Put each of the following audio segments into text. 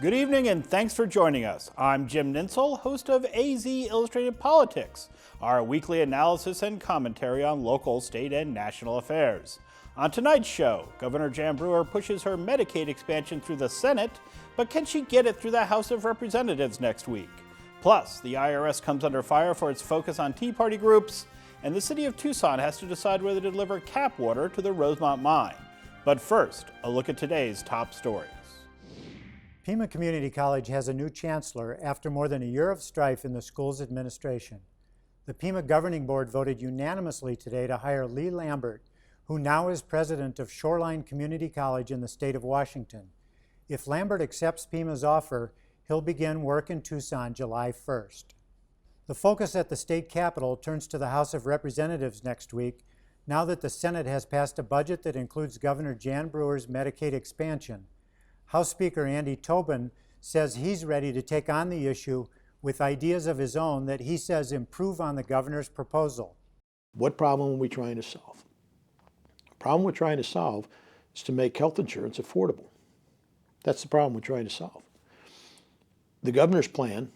Good evening and thanks for joining us. I'm Jim Ninsel, host of AZ Illustrated Politics, our weekly analysis and commentary on local, state, and national affairs. On tonight's show, Governor Jan Brewer pushes her Medicaid expansion through the Senate, but can she get it through the House of Representatives next week? Plus, the IRS comes under fire for its focus on Tea Party groups, and the city of Tucson has to decide whether to deliver cap water to the Rosemont Mine. But first, a look at today's top stories. Pima Community College has a new chancellor after more than a year of strife in the school's administration. The Pima Governing Board voted unanimously today to hire Lee Lambert, who now is president of Shoreline Community College in the state of Washington. If Lambert accepts Pima's offer, he'll begin work in Tucson July 1st. The focus at the state capitol turns to the House of Representatives next week, now that the Senate has passed a budget that includes Governor Jan Brewer's Medicaid expansion. House Speaker Andy Tobin says he's ready to take on the issue with ideas of his own that he says improve on the governor's proposal. What problem are we trying to solve? The problem we're trying to solve is to make health insurance affordable. That's the problem we're trying to solve. The governor's plan,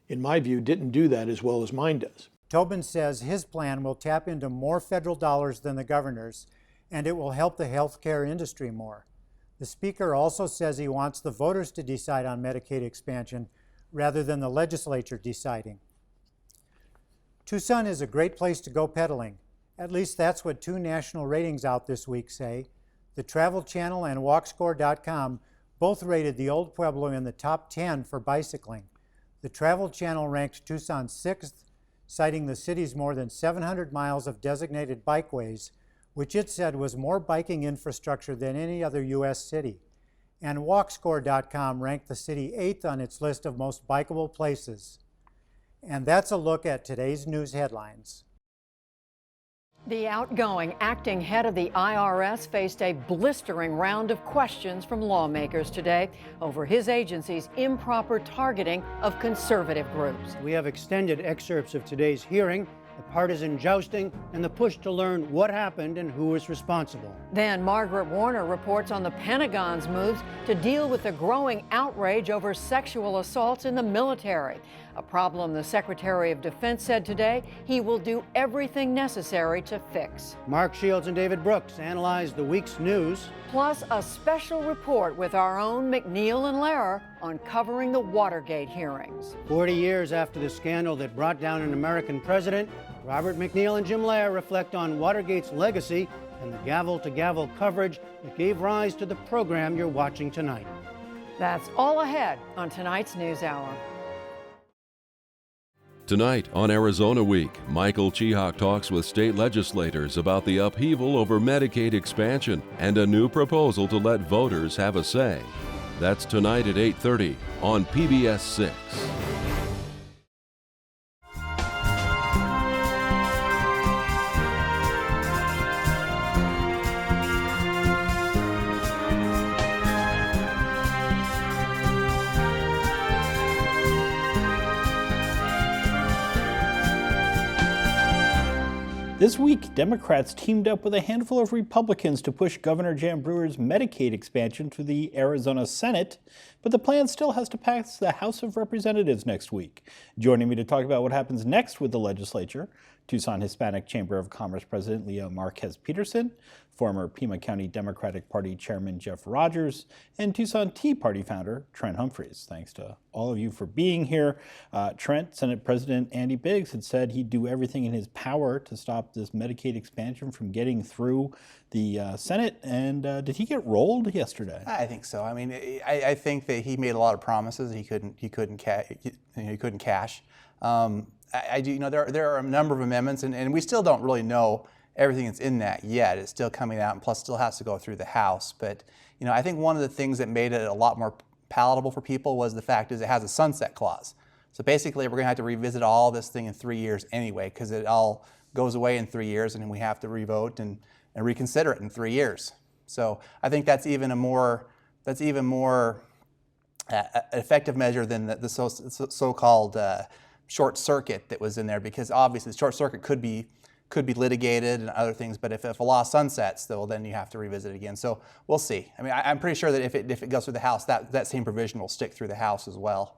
in my view, didn't do that as well as mine does. Tobin says his plan will tap into more federal dollars than the governor's, and it will help the healthcare industry more. The speaker also says he wants the voters to decide on Medicaid expansion rather than the legislature deciding. Tucson is a great place to go pedaling. At least that's what two national ratings out this week say. The Travel Channel and Walkscore.com both rated the Old Pueblo in the top 10 for bicycling. The Travel Channel ranked Tucson 6th, citing the city's more than 700 miles of designated bikeways, which it said was more biking infrastructure than any other U.S. city. And Walkscore.com ranked the city 8th on its list of most bikeable places. And that's a look at today's news headlines. The outgoing acting head of the IRS faced a blistering round of questions from lawmakers today over his agency's improper targeting of conservative groups. We have extended excerpts of today's hearing, the partisan jousting, and the push to learn what happened and who is responsible. Then Margaret Warner reports on the Pentagon's moves to deal with the growing outrage over sexual assaults in the military, a problem the Secretary of Defense said today he will do everything necessary to fix. Mark Shields and David Brooks analyze the week's news. Plus a special report with our own McNeil and Lehrer on covering the Watergate hearings. 40 years after the scandal that brought down an American president, Robert McNeil and Jim Lehrer reflect on Watergate's legacy and the gavel-to-gavel coverage that gave rise to the program you're watching tonight. That's all ahead on tonight's NewsHour. Tonight on Arizona Week, Michael Chihak talks with state legislators about the upheaval over Medicaid expansion and a new proposal to let voters have a say. That's tonight at 8:30 on PBS 6. This week, Democrats teamed up with a handful of Republicans to push Governor Jan Brewer's Medicaid expansion through the Arizona Senate, but the plan still has to pass the House of Representatives next week. Joining me to talk about what happens next with the legislature, Tucson Hispanic Chamber of Commerce President Lea Marquez-Peterson, former Pima County Democratic Party Chairman Jeff Rogers, and Tucson Tea Party founder Trent Humphries. Thanks to all of you for being here. Trent, Senate President Andy Biggs had said he'd do everything in his power to stop this Medicaid expansion from getting through the Senate. And did he get rolled yesterday? I think so. I mean, I think that he made a lot of promises he couldn't cash. I do, there are a number of amendments, and we still don't really know everything that's in that yet. It's still coming out, and plus still has to go through the House. But I think one of the things that made it a lot more palatable for people was the fact is it has a sunset clause. So basically, we're going to have to revisit all this thing in 3 years anyway, because it all goes away in 3 years, and then we have to revote and reconsider it in 3 years. So I think that's even a more effective measure than the so-called short circuit that was in there, because obviously the short circuit could could be litigated and other things. But if a law sunsets, though, then you have to revisit it again. So we'll see. I mean, I'm pretty sure that if it goes through the House, that same provision will stick through the House as well.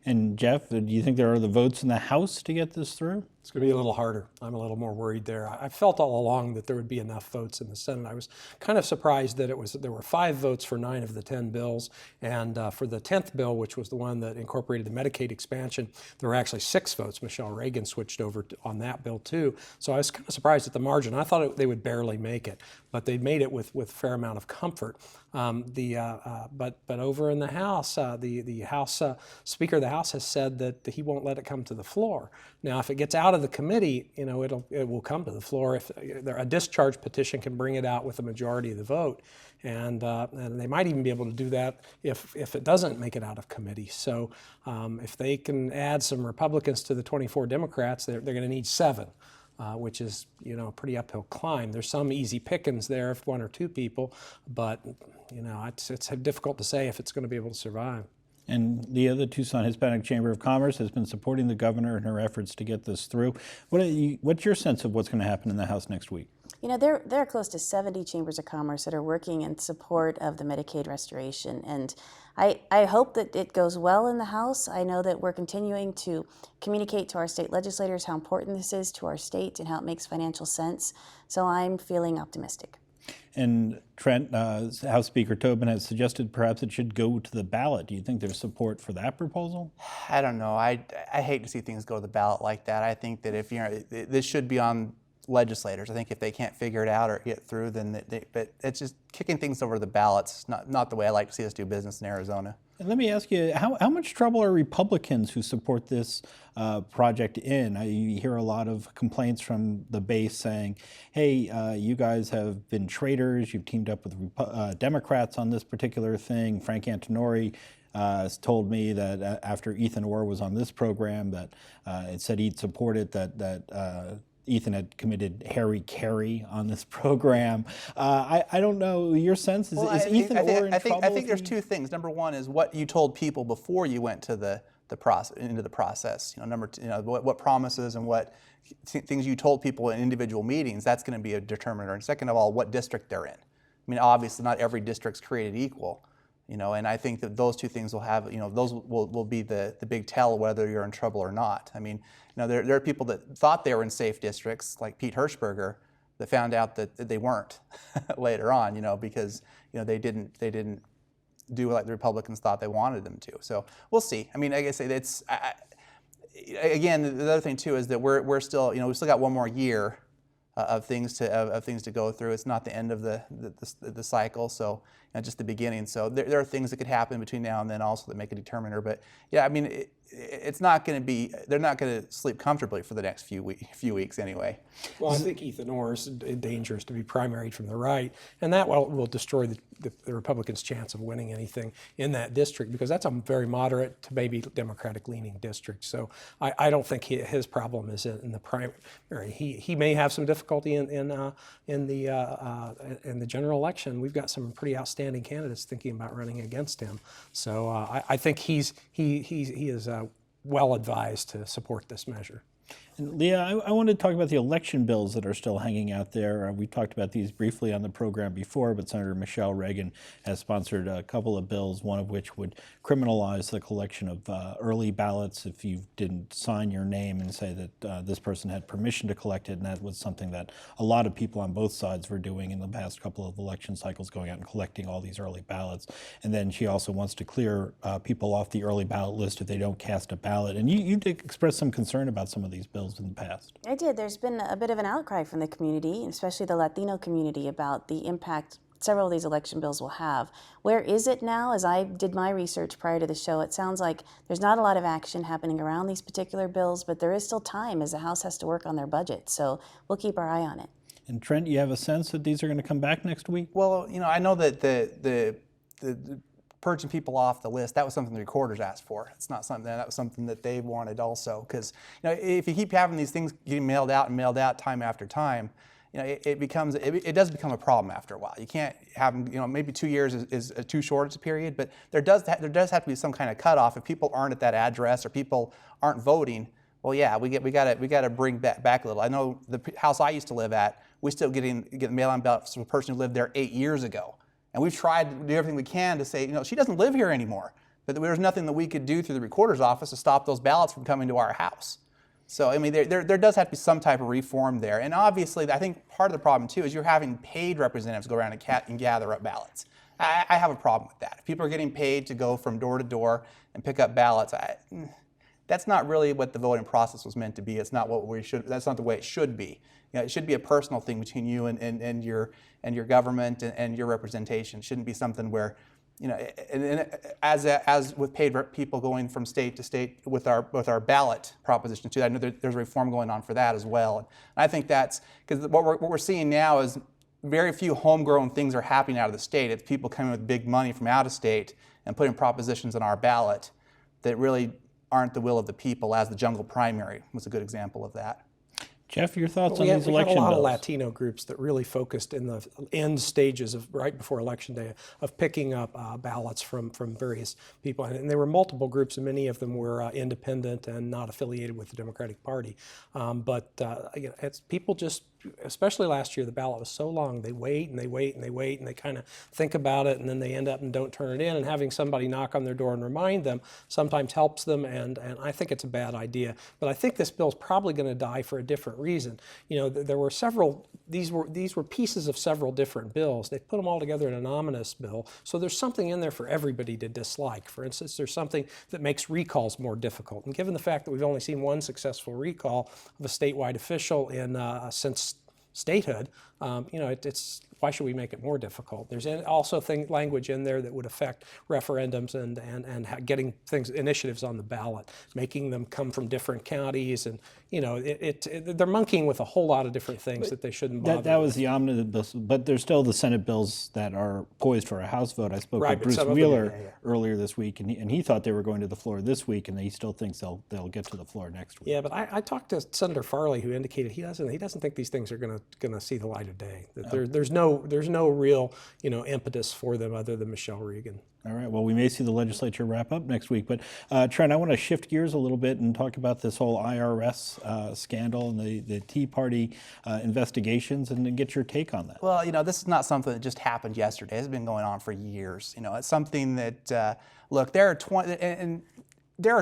And Jeff, do you think there are the votes in the House to get this through? It's going to be a little harder. I'm a little more worried there. I felt all along that there would be enough votes in the Senate. I was kind of surprised that there were 5 votes for 9 of the 10 bills, and for the 10th bill, which was the one that incorporated the Medicaid expansion, there were actually 6 votes. Michelle Reagan switched over on that bill too. So I was kind of surprised at the margin. I thought they would barely make it, but they made it with a fair amount of comfort. But over in the House, the House Speaker of the House has said that he won't let it come to the floor. Now, if it gets out of the committee, it will come to the floor. If a discharge petition can bring it out with a majority of the vote, and they might even be able to do that if it doesn't make it out of committee. So if they can add some Republicans to the 24 Democrats, they're going to need 7. Which is, a pretty uphill climb. There's some easy pickings there if 1 or 2 people, but, it's difficult to say if it's going to be able to survive. And Lea, the Tucson Hispanic Chamber of Commerce has been supporting the governor in her efforts to get this through. What's your sense of what's going to happen in the House next week? There are close to 70 chambers of commerce that are working in support of the Medicaid restoration, and I hope that it goes well in the House. I know that we're continuing to communicate to our state legislators how important this is to our state and how it makes financial sense, so I'm feeling optimistic. And Trent, House Speaker Tobin has suggested perhaps it should go to the ballot. Do you think there's support for that proposal? I don't know. I hate to see things go to the ballot like that. I think that if this should be on legislators. I think if they can't figure it out or get through, then but it's just kicking things over to the ballots. Not the way I like to see us do business in Arizona. And let me ask you, how much trouble are Republicans who support this project in? You hear a lot of complaints from the base saying, hey, you guys have been traitors. You've teamed up with Democrats on this particular thing. Frank Antinori told me that after Ethan Orr was on this program that it said he'd support it, that Ethan had committed Harry Carey on this program. I don't know your sense. Is Ethan Orr in trouble? I think there's 2 things. Number 1 is what you told people before you went to the process. Number 2, what promises and what things you told people in individual meetings. That's going to be a determiner. And second of all, what district they're in. I mean, obviously, not every district's created equal. And I think that those 2 things will have, those will be the big tell whether you're in trouble or not. I mean, there are people that thought they were in safe districts, like Pete Hirschberger, that found out that they weren't later on, because, they didn't do like the Republicans thought they wanted them to. So we'll see. I mean, like I say, again, the other thing too is that we're still, we've still got 1 more year of things to go through. It's not the end of the cycle, so just the beginning. So there are things that could happen between now and then also that make a determiner. But yeah, I mean, it's not going to be. They're not going to sleep comfortably for the next few weeks anyway. Well, I think Ethan Orr is dangerous to be primaried from the right, and that will destroy the Republicans' chance of winning anything in that district, because that's a very moderate to maybe Democratic-leaning district. So I don't think his problem is in the primary. He may have some difficulty in the general election. We've got some pretty outstanding candidates thinking about running against him. So I think he is well advised to support this measure. And Lea, I wanted to talk about the election bills that are still hanging out there. We talked about these briefly on the program before, but Senator Michelle Reagan has sponsored a couple of bills, one of which would criminalize the collection of early ballots if you didn't sign your name and say that this person had permission to collect it. And that was something that a lot of people on both sides were doing in the past couple of election cycles, going out and collecting all these early ballots. And then she also wants to clear people off the early ballot list if they don't cast a ballot. And you did express some concern about some of these bills in the past. I did. There's been a bit of an outcry from the community, especially the Latino community, about the impact several of these election bills will have. Where is it now? As I did my research prior to the show, it sounds like there's not a lot of action happening around these particular bills, but there is still time as the House has to work on their budget. So we'll keep our eye on it. And Trent, you have a sense that these are going to come back next week? Well, I know that the purging people off the list, that was something the recorders asked for. It's not something that was something that they wanted also, because if you keep having these things getting mailed out time after time, it does become a problem after a while. You can't have them, maybe 2 years is too short a period, but there does have to be some kind of cutoff. If people aren't at that address or people aren't voting, Well, yeah, we got to bring that back a little. I know the house I used to live at, we still get mail-in ballots from a person who lived there 8 years ago, and we've tried to do everything we can to say, she doesn't live here anymore. But there's nothing that we could do through the recorder's office to stop those ballots from coming to our house. So, I mean, there does have to be some type of reform there. And obviously, I think part of the problem, too, is you're having paid representatives go around and gather up ballots. I have a problem with that. If people are getting paid to go from door to door and pick up ballots, that's not really what the voting process was meant to be. It's not what we should. That's not the way it should be. It should be a personal thing between you and your government and your representation. It shouldn't be something where, and as with paid people going from state to state with our ballot proposition too. I know there's a reform going on for that as well. And I think that's because what we're seeing now is very few homegrown things are happening out of the state. It's people coming with big money from out of state and putting propositions on our ballot that really aren't the will of the people, as the jungle primary was a good example of that. Jeff, your thoughts on We these had election a lot bills? of Latino groups that really focused in the end stages of right before Election Day of picking up ballots from various people. And there were multiple groups, and many of them were independent and not affiliated with the Democratic Party. It's people just, especially last year, the ballot was so long, they wait and they wait and they wait and they kind of think about it, and then they end up and don't turn it in, and having somebody knock on their door and remind them sometimes helps them, and I think it's a bad idea. But I think this bill's probably going to die for a different reason. There were several, these were pieces of several different bills. They put them all together in an omnibus bill, so there's something in there for everybody to dislike. For instance, there's something that makes recalls more difficult, and given the fact that we've only seen one successful recall of a statewide official since statehood, it's why should we make it more difficult? There's also language in there that would affect referendums and getting initiatives on the ballot, making them come from different counties, and they're monkeying with a whole lot of different things that they shouldn't bother. That was the omnibus, but there's still the Senate bills that are poised for a House vote. I spoke with Bruce Wheeler earlier this week, and he thought they were going to the floor this week, and he still thinks they'll get to the floor next week. Yeah, but I talked to Senator Farley, who indicated he doesn't think these things are going to see the light of day. That there's no real impetus for them other than Michelle Regan. All right. Well, we may see the legislature wrap up next week, but Trent, I want to shift gears a little bit and talk about this whole IRS scandal and the Tea Party investigations, and get your take on that. Well, this is not something that just happened yesterday. It's been going on for years. It's something that look, there are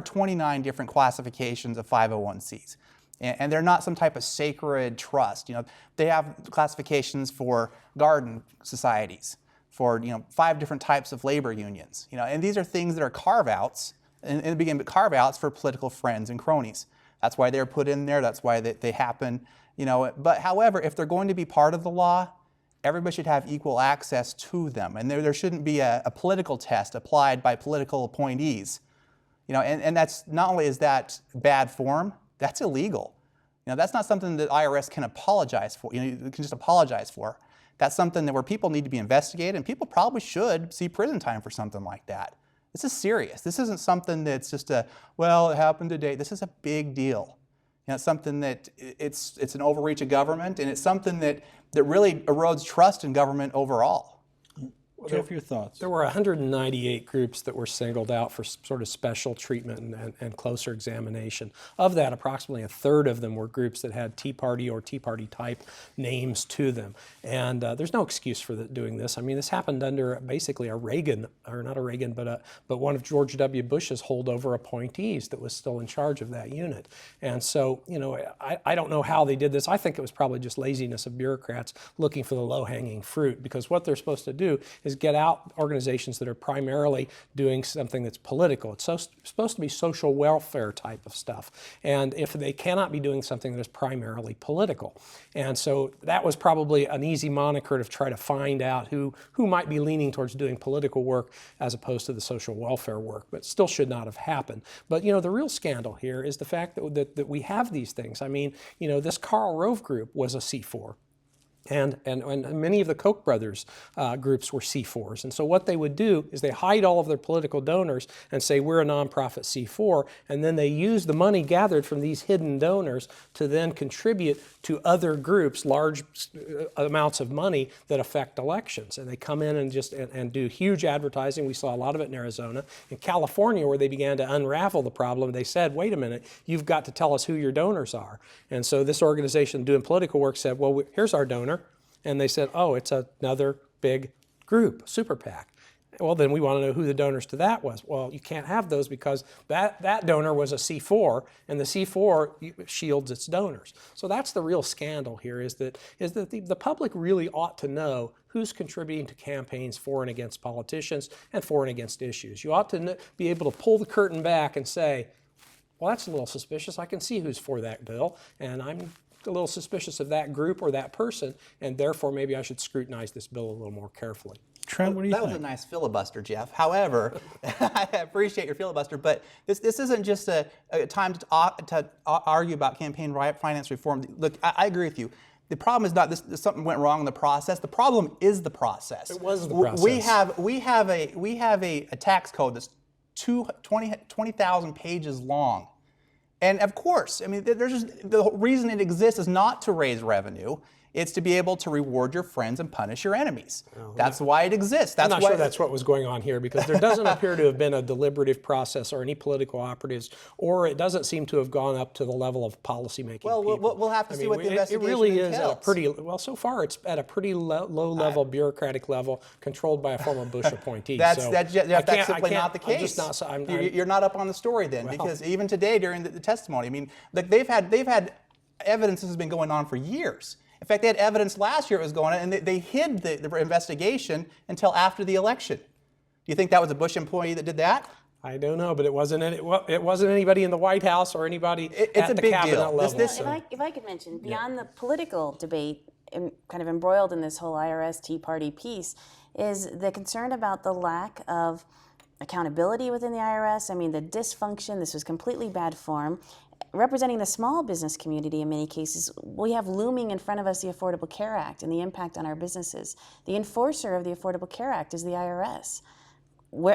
29 different classifications of 501c. And they're not some type of sacred trust. They have classifications for garden societies, for 5 different types of labor unions. And these are things that are carve-outs, in the beginning, but carve-outs for political friends and cronies. That's why they're put in there. That's why they happen. But however, if they're going to be part of the law, everybody should have equal access to them, and there shouldn't be a political test applied by political appointees. And that's not only is that bad form, that's illegal. That's not something that IRS can apologize for. You can just apologize for. That's something where people need to be investigated, and people probably should see prison time for something like that. This is serious. This isn't something that's just it happened today. This is a big deal. It's something that it's an overreach of government, and it's something that really erodes trust in government overall. Jeff, your thoughts? There were 198 groups that were singled out for sort of special treatment and closer examination. Of that, approximately a third of them were groups that had Tea Party or Tea Party type names to them. And there's no excuse for doing this. I mean, this happened under basically a Reagan, or not a Reagan, but one of George W. Bush's holdover appointees that was still in charge of that unit. And so, I don't know how they did this. I think it was probably just laziness of bureaucrats looking for the low-hanging fruit, because what they're supposed to do is get out organizations that are primarily doing something that's political. It's supposed to be social welfare type of stuff. And if they cannot be doing something that is primarily political. And so that was probably an easy moniker to try to find out who might be leaning towards doing political work as opposed to the social welfare work, but still should not have happened. But the real scandal here is the fact that we have these things. I mean, this Karl Rove group was a C4. And many of the Koch brothers groups were C4s. And so what they would do is they hide all of their political donors and say, we're a nonprofit C4, and then they use the money gathered from these hidden donors to then contribute to other groups large amounts of money that affect elections. And they come in and just and do huge advertising. We saw a lot of it in Arizona. In California, where they began to unravel the problem, they said, wait a minute, you've got to tell us who your donors are. And so this organization doing political work said, well, here's our donor. And they said, oh, it's another big group, super PAC. Well, then we want to know who the donors to that was. Well, you can't have those because that donor was a C4, and the C4 shields its donors. So that's the real scandal here, is that the public really ought to know who's contributing to campaigns for and against politicians and for and against issues. You ought to be able to pull the curtain back and say, well, that's a little suspicious. I can see who's for that bill, and I'm a little suspicious of that group or that person, and therefore maybe I should scrutinize this bill a little more carefully. Trent, what do you think? That was a nice filibuster, Jeff. However, I appreciate your filibuster, but this isn't just a time to argue about campaign finance reform. Look, I agree with you. The problem is not this something went wrong in the process. The problem is the process. It was the process. We have a tax code that's 20,000 pages long. And of course, I mean, the reason it exists is not to raise revenue. It's to be able to reward your friends and punish your enemies. That's why it exists. I'm not sure that's what was going on here, because there doesn't appear to have been a deliberative process or any political operatives, or it doesn't seem to have gone up to the level of policymaking. Well, we'll have to see what the investigation entails. It really entails. is at a pretty, well, so far it's at a pretty low level, bureaucratic level, controlled by a former Bush appointee. That's simply not the case. You're not up on the story then, because even today during the testimony, I mean, like they've had evidence this has been going on for years. In fact, they had evidence last year it was going on, and they hid the investigation until after the election. Do you think that was a Bush employee that did that? I don't know, but it wasn't anybody in the White House or anybody at the cabinet level. If I could mention, beyond the political debate, kind of embroiled in this whole IRS Tea Party piece, is the concern about the lack of accountability within the IRS. I mean, the dysfunction, this was completely bad form. Representing the small business community in many cases, we have looming in front of us the Affordable Care Act and the impact on our businesses. The enforcer of the Affordable Care Act is the IRS.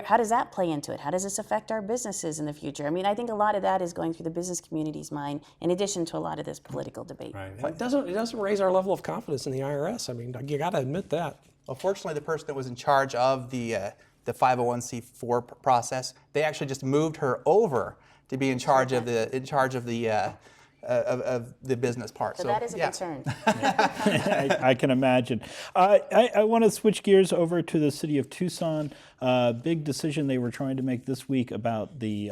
How does that play into it? How does this affect our businesses in the future? I mean, I think a lot of that is going through the business community's mind, in addition to a lot of this political debate. Right. It doesn't raise our level of confidence in the IRS. I mean, you got to admit that. Well, fortunately, the person that was in charge of the 501c4 process, they actually just moved her over to be in charge of the business part. So that is a concern. I can imagine. I want to switch gears over to the city of Tucson. Big decision they were trying to make this week about the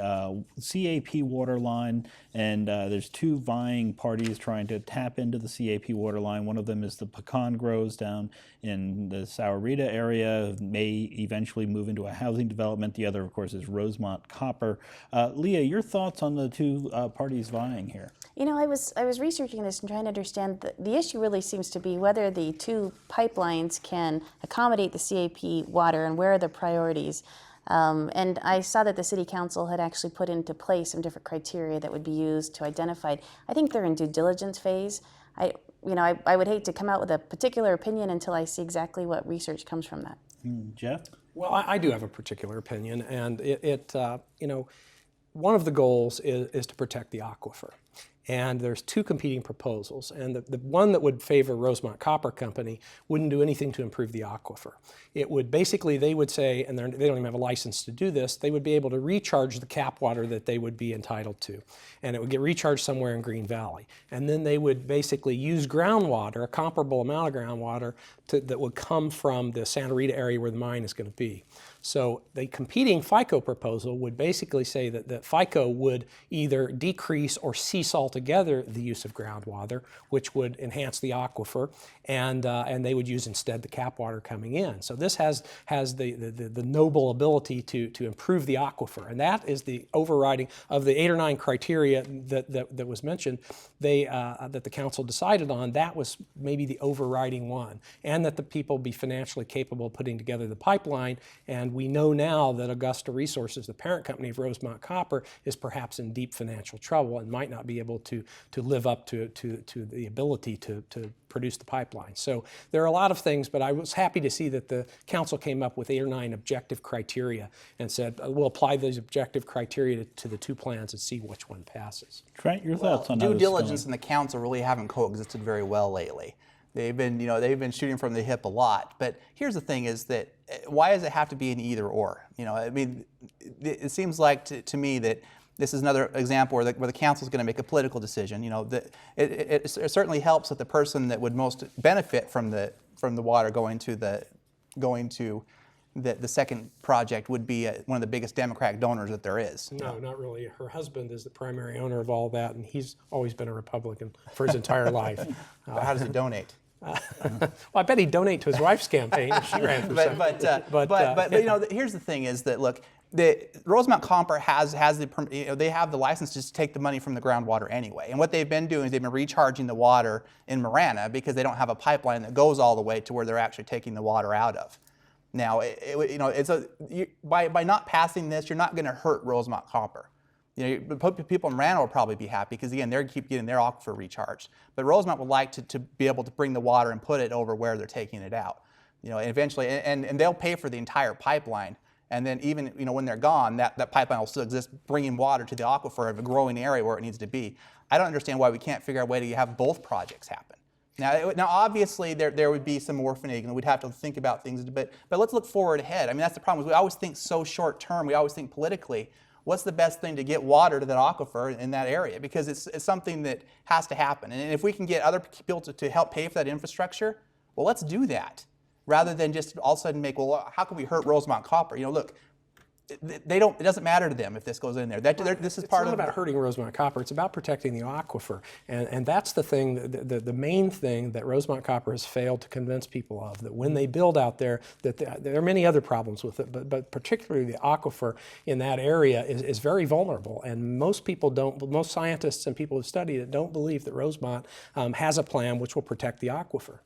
CAP water line, and there's two vying parties trying to tap into the CAP water line. One of them is the pecan grows down in the Sahuarita area, may eventually move into a housing development. The other, of course, is Rosemont Copper. Lea, your thoughts on the two parties vying here? You know, I was researching this and trying to understand the issue really seems to be whether the two pipelines can accommodate the CAP water and where are the priorities. And I saw that the City Council had actually put into place some different criteria that would be used to identify. I think they're in due diligence phase. I would hate to come out with a particular opinion until I see exactly what research comes from that. Jeff? Well, I do have a particular opinion, and one of the goals is to protect the aquifer. And there's two competing proposals. And the one that would favor Rosemont Copper Company wouldn't do anything to improve the aquifer. It would basically, they would say, and they don't even have a license to do this, they would be able to recharge the cap water that they would be entitled to. And it would get recharged somewhere in Green Valley. And then they would basically use groundwater, a comparable amount of groundwater, that would come from the Santa Rita area where the mine is going to be. So the competing FICO proposal would basically say that FICO would either decrease or cease altogether the use of groundwater, which would enhance the aquifer, and they would use instead the cap water coming in. So this has the noble ability to improve the aquifer, and that is the overriding of the 8 or 9 criteria that was mentioned. That the council decided on. That was maybe the overriding one, and that the people be financially capable of putting together the pipeline and And we know now that Augusta Resources, the parent company of Rosemont Copper, is perhaps in deep financial trouble and might not be able to live up to the ability to produce the pipeline. So there are a lot of things, but I was happy to see that the council came up with 8 or 9 objective criteria and said, we'll apply those objective criteria to the 2 plans and see which one passes. Trent, your thoughts on how due this is diligence going? and the council really haven't coexisted very well lately. They've been shooting from the hip a lot. But here's the thing: is that why does it have to be an either or? I mean, it seems like to me that this is another example where the council is going to make a political decision. It certainly helps that the person that would most benefit from the water going to the second project would be one of the biggest Democratic donors that there is. No, not really. Her husband is the primary owner of all that, and he's always been a Republican for his entire life. How does he donate? Well, I bet he'd donate to his wife's campaign if she ran for Senate. But here's the thing: is that look, the Rosemont Copper has they have the license to just take the money from the groundwater anyway. And what they've been doing is they've been recharging the water in Marana because they don't have a pipeline that goes all the way to where they're actually taking the water out of. Now, by not passing this, you're not going to hurt Rosemont Copper. People in Marana will probably be happy because again, they keep getting their aquifer recharged. But Rosemont would like to be able to bring the water and put it over where they're taking it out. And eventually, and they'll pay for the entire pipeline. And then even when they're gone, that pipeline will still exist, bringing water to the aquifer of a growing area where it needs to be. I don't understand why we can't figure out a way to have both projects happen. Now obviously, there would be some more finagling. We'd have to think about things, but let's look forward ahead. I mean, that's the problem. We always think so short term. We always think politically. What's the best thing to get water to that aquifer in that area? Because it's something that has to happen. And if we can get other people to help pay for that infrastructure, well, let's do that. Rather than just all of a sudden make, well, how can we hurt Rosemont Copper? Look, it doesn't matter to them if this goes in there. This is part of. It's not about hurting Rosemont Copper. It's about protecting the aquifer, and that's the thing. The main thing that Rosemont Copper has failed to convince people of, that when they build out there, that there are many other problems with it, but particularly the aquifer in that area is very vulnerable. And most people don't. Most scientists and people who studied it don't believe that Rosemont has a plan which will protect the aquifer.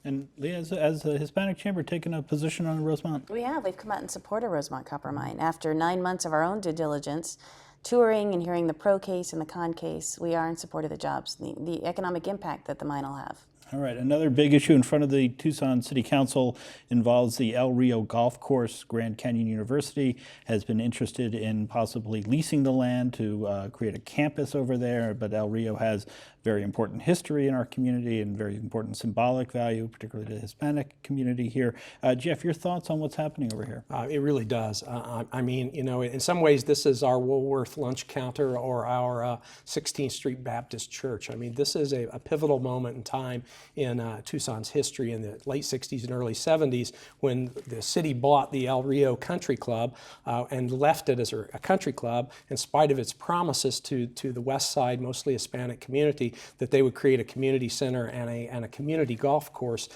And Lea, has the Hispanic Chamber taken a position on Rosemont? We have. We've come out in support of Rosemont Copper Mine. After 9 months of our own due diligence, touring and hearing the pro case and the con case, we are in support of the jobs, the economic impact that the mine will have. All right, another big issue in front of the Tucson City Council involves the El Rio Golf Course. Grand Canyon University has been interested in possibly leasing the land to create a campus over there, but El Rio has very important history in our community and very important symbolic value, particularly to the Hispanic community here. Jeff, your thoughts on what's happening over here? It really does. I mean, in some ways, this is our Woolworth lunch counter or our 16th Street Baptist Church. I mean, this is a pivotal moment in time in Tucson's history in the late 60s and early 70s when the city bought the El Rio Country Club and left it as a country club in spite of its promises to the west side, mostly Hispanic community, that they would create a community center and a community golf course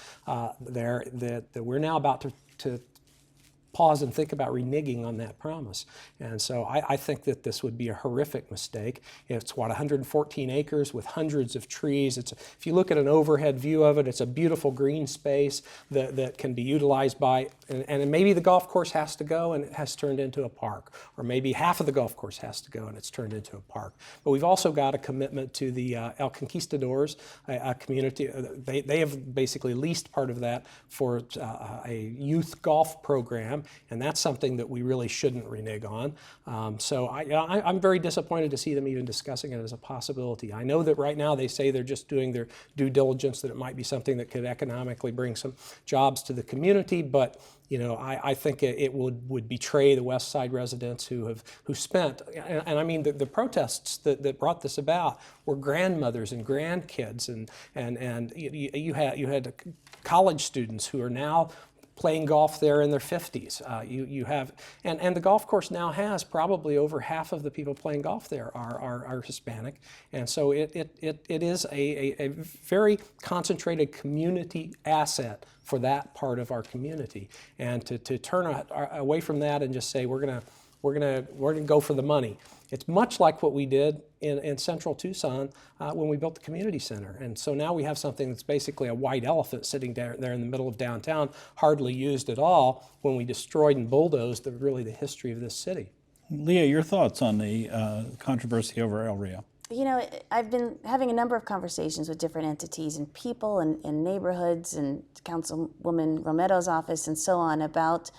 there that we're now about to pause and think about reneging on that promise. And so I think that this would be a horrific mistake. It's 114 acres with hundreds of trees. If you look at an overhead view of it, it's a beautiful green space that can be utilized by, and maybe the golf course has to go and it has turned into a park, or maybe half of the golf course has to go and it's turned into a park. But we've also got a commitment to the El Conquistadors, a community. They have basically leased part of that for a youth golf program. And that's something that we really shouldn't renege on. So I'm very disappointed to see them even discussing it as a possibility. I know that right now they say they're just doing their due diligence, that it might be something that could economically bring some jobs to the community, but I think it would betray the West Side residents who spent, and I mean the protests that brought this about were grandmothers and grandkids, and you had college students who are now playing golf there in their 50s. You have, and the golf course now has probably over half of the people playing golf there are Hispanic, and so it is a very concentrated community asset for that part of our community. And to turn away from that and just say we're going to we're gonna go for the money. It's much like what we did in central Tucson when we built the community center. And so now we have something that's basically a white elephant sitting there in the middle of downtown, hardly used at all, when we destroyed and bulldozed the history of this city. Lea, your thoughts on the controversy over El Rio? You know, I've been having a number of conversations with different entities and people and neighborhoods and Councilwoman Romero's office and so on about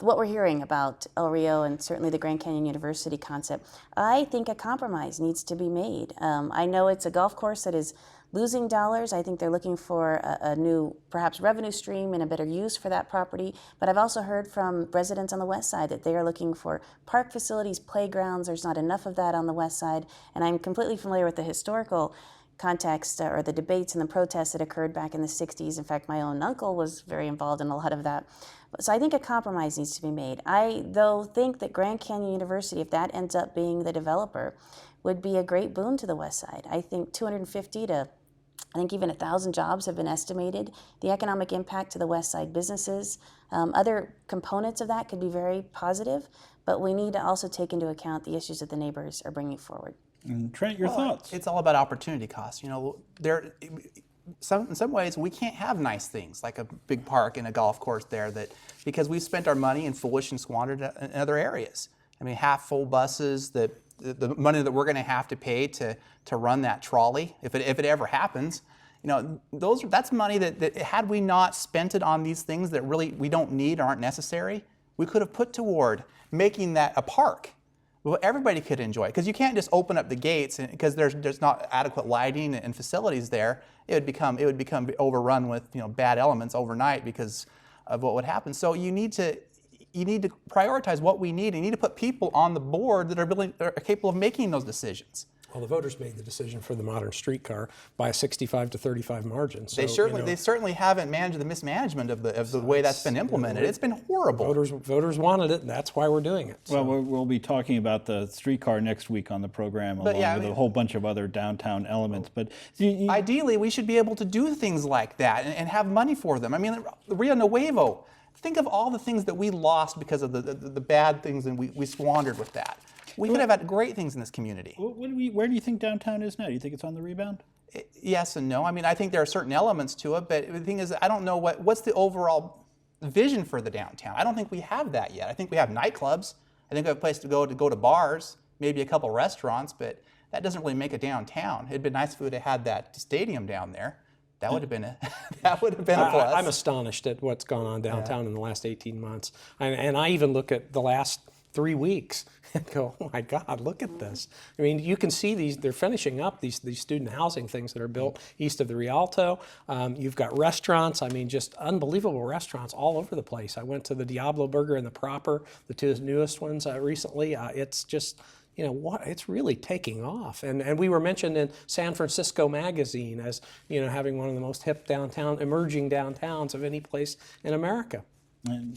what we're hearing about El Rio and certainly the Grand Canyon University concept. I think a compromise needs to be made. I know it's a golf course that is losing dollars. I think they're looking for a new, perhaps, revenue stream and a better use for that property. But I've also heard from residents on the west side that they are looking for park facilities, playgrounds. There's not enough of that on the west side. And I'm completely familiar with the historical context or the debates and the protests that occurred back in the 60s. In fact, my own uncle was very involved in a lot of that. So I think a compromise needs to be made. I, though, think that Grand Canyon University, if that ends up being the developer, would be a great boon to the west side. I think 250 to even 1,000 jobs have been estimated. The economic impact to the west side businesses, other components of that could be very positive, but we need to also take into account the issues that the neighbors are bringing forward. And Trent, your thoughts? It's all about opportunity costs. You know, in some ways we can't have nice things like a big park and a golf course there because we've spent our money and foolish and squandered in other areas. I mean, half full buses, the money that we're going to have to pay to run that trolley, if it ever happens, you know, that's money that had we not spent it on these things that really we don't need or aren't necessary, we could have put toward making that a park. Well, everybody could enjoy it, because you can't just open up the gates because there's not adequate lighting and facilities there. It would become overrun with, you know, bad elements overnight because of what would happen. So you need to prioritize what we need. You need to put people on the board that are capable of making those decisions. Well, the voters made the decision for the modern streetcar by a 65 to 35 margin. So, they certainly haven't managed the mismanagement of the way that's been implemented. It's been horrible. Voters wanted it, and that's why we're doing it. So. Well, we'll be talking about the streetcar next week on the program, along with a whole bunch of other downtown elements. But ideally, we should be able to do things like that and have money for them. I mean, Rio Nuevo. Think of all the things that we lost because of the bad things, and we squandered with that. We could have had great things in this community. Where do you think downtown is now? Do you think it's on the rebound? Yes and no. I mean, I think there are certain elements to it, but the thing is, I don't know what's the overall vision for the downtown. I don't think we have that yet. I think we have nightclubs. I think we have a place to go to bars, maybe a couple restaurants, but that doesn't really make a downtown. It'd been nice if we would have had that stadium down there. That would have been a plus. I'm astonished at what's gone on downtown in the last 18 months. And I even look at the last 3 weeks and go, oh my God, look at this. I mean, you can see they're finishing up these student housing things that are built east of the Rialto. You've got restaurants, I mean, just unbelievable restaurants all over the place. I went to the Diablo Burger and the Proper, the two newest ones recently. It's just, you know what? It's really taking off, and we were mentioned in San Francisco Magazine as, you know, having one of the most hip emerging downtowns of any place in America.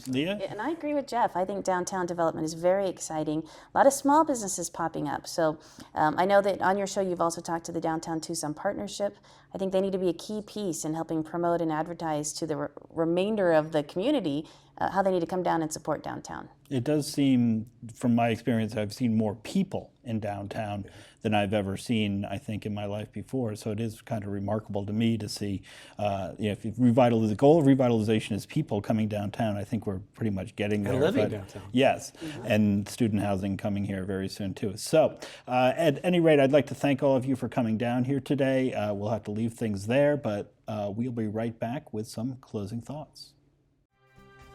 Lea? And I agree with Jeff. I think downtown development is very exciting. A lot of small businesses popping up. So I know that on your show you've also talked to the Downtown Tucson Partnership. I think they need to be a key piece in helping promote and advertise to the remainder of the community how they need to come down and support downtown. It does seem, from my experience, I've seen more people in downtown than I've ever seen, I think, in my life before. So it is kind of remarkable to me to see, if the goal of revitalization is people coming downtown, I think we're pretty much getting there. And living downtown. Yes, and student housing coming here very soon too. So at any rate, I'd like to thank all of you for coming down here today. We'll have to leave things there, but we'll be right back with some closing thoughts.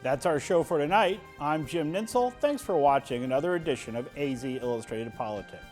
That's our show for tonight. I'm Jim Ninsel. Thanks for watching another edition of AZ Illustrated Politics.